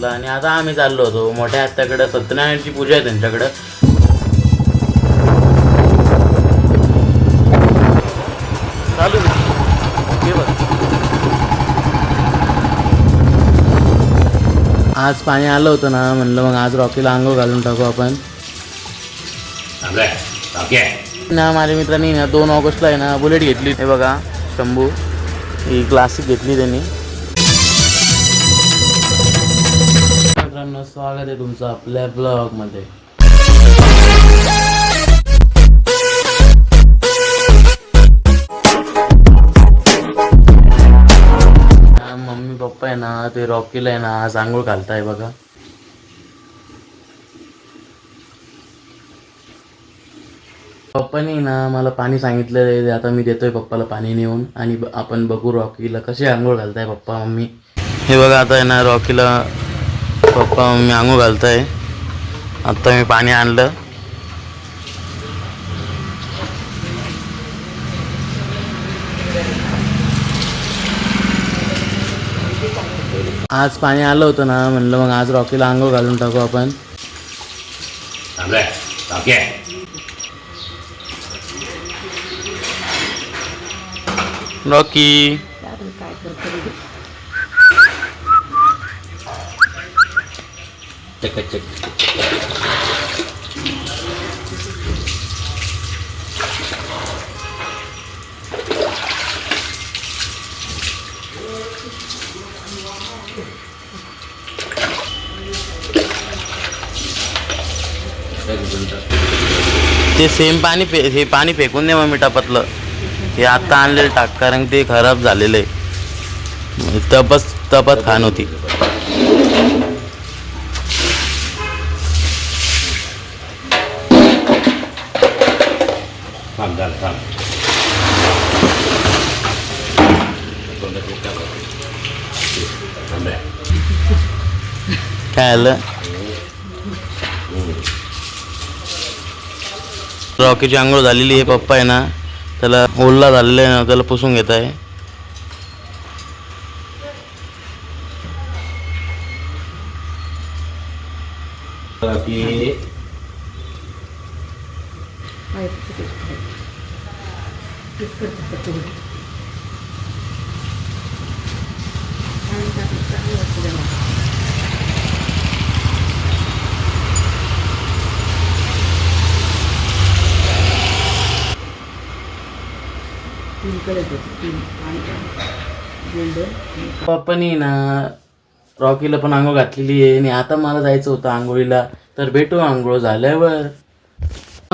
घेतला आणि आता आम्ही चाललो होतो मोठ्या आत्याकडे. सत्यनारायणची पूजा आहे त्यांच्याकडं. चालू आज पाणी आलं होतं ना, म्हणलं मग आज रॉकीला आंघोळ घालून टाकू आपण ना. माझ्या मित्रांनी ना 2 ऑगस्टला आहे ना बुलेट घेतली. हे बघा शंभू, ही क्लासिक घेतली त्यांनी. मित्रांनो स्वागत आहे तुमचं आपल्या ब्लॉगमध्ये. मम्मी पप्पा आहे ना ते रॉकीला आहे ना आज आंघोळ घालताय बघा. पप्पानी ना मला पाणी सांगितलं, आता मी देतोय पप्पाला पाणी नेऊन आणि आपण बघू रॉकीला कशी आंघोळ घालताय पप्पा मम्मी. हे बघा आता आहे ना रॉकीला पप्पा मम्मी आंघोळ घालताय. आता मी पाणी आणलं. आज पाणी आलं होतं ना, म्हणलं मग आज रॉकीला आंघोळ घालून टाकू आपण. रॉकी ते सेम पाणी हे पाणी फेकून दे मग मिठापातलं. हे आता आणलेलं टाक, कारण ते खराब झालेलं आहे. तपत खाण होती. काय आलं? रॉकीची आंघोळ झालेली आहे. पप्पा आहे ना त्याला ओल्ला झालेला आहे ना, त्याला पुसून घेत आहे. पप्पानी ना रॉकीला पण आंघोळ घातलेली आहे आणि आता मला जायचं होतं आंघोळीला. तर भेटू आंघोळ झाल्यावर.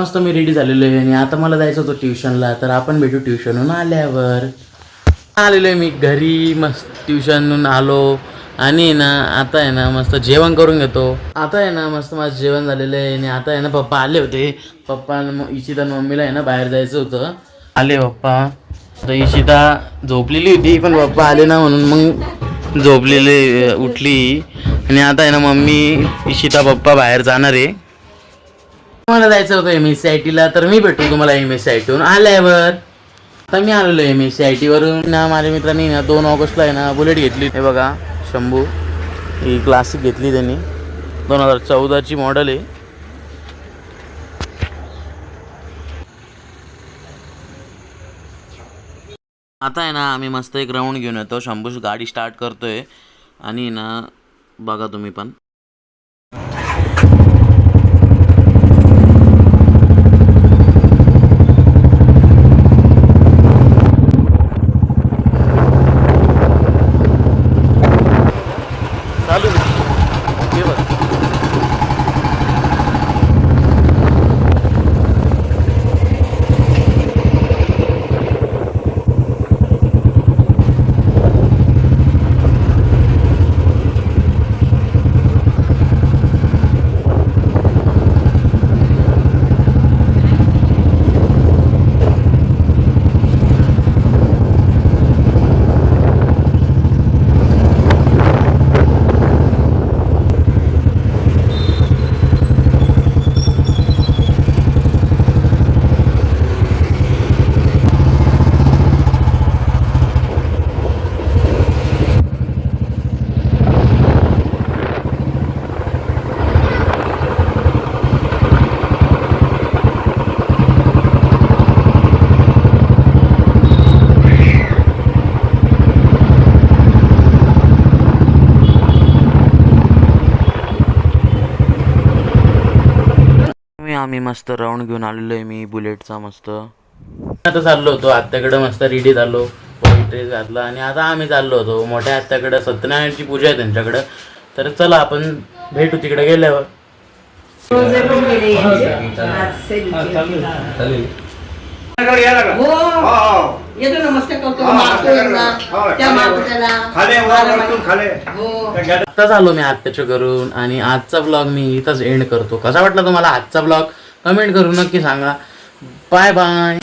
मस्त मी रेडी झालेलो आहे आणि आता मला जायचं होतं ट्युशनला. तर आपण भेटू ट्युशनहून आल्यावर. आलेलो आहे मी घरी, मस्त ट्युशनहून आलो आणि ना आता आहे ना मस्त जेवण करून घेतो. आता आहे ना मस्त माझं जेवण झालेलं आहे आणि आता आहे ना पप्पा आले होते. पप्पा इशिता मम्मीला आहे ना बाहेर जायचं होतं. आले पप्पा. तर इशिता झोपलेली होती पण पप्पा आले ना म्हणून मग झोपलेली उठली. आणि आता आहे ना मम्मी इशिता पप्पा बाहेर जाणार आहे. मला जायचं होतं MSCITला. तर मी भेटू तुम्हाला MSCITहून आल्यावर. आता मी आलेलो MSCIT वरून ना. माझ्या मित्रांनी ना 2 ऑगस्टला आहे ना बुलेट घेतली. हे बघा शंभू, ही क्लासिक घेतली त्यांनी. 2014ची मॉडेल आहे. आता आहे ना आम्ही मस्त एक राऊंड घेऊन येतो. शंभूची गाडी स्टार्ट करतोय आणि ना बघा तुम्ही पण. आम्ही मस्त राऊंड घेऊन आलेलो आहे मी बुलेटचा मस्त. आता चाललो होतो आत्याकडे मस्त रेडी झालो, ड्रेस घातला आणि आता आम्ही चाललो होतो मोठ्या आत्याकडे. सत्यनारायणची पूजा आहे त्यांच्याकडं. तर चला आपण भेटू तिकडे गेल्यावर. येतो नमस्कार करतो आत्ताच आलो मी आत्याच्या घरून आणि आजचा ब्लॉग मी इथंच एंड करतो. कसा वाटला तुम्हाला आजचा ब्लॉग कमेंट करून नक्की सांगा. Bye bye.